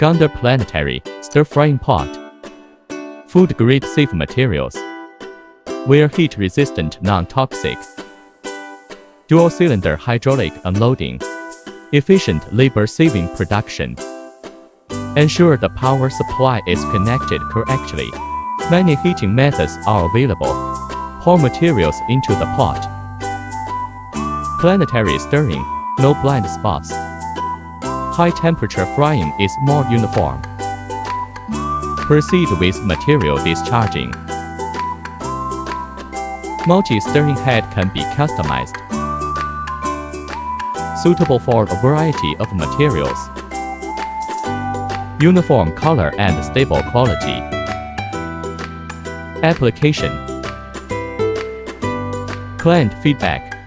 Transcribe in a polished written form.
Gonder Planetary stir-frying pot. Food-grade safe materials. Wear heat-resistant, non-toxic. Dual-cylinder hydraulic unloading. Efficient labor-saving production. Ensure the power supply is connected correctly. Many heating methods are available. Pour materials into the pot. Planetary stirring, no blind spots. High-temperature frying is more uniform. Proceed with material discharging. Multi-stirring head can be customized. Suitable for a variety of materials. Uniform color and stable quality. Application. Client feedback.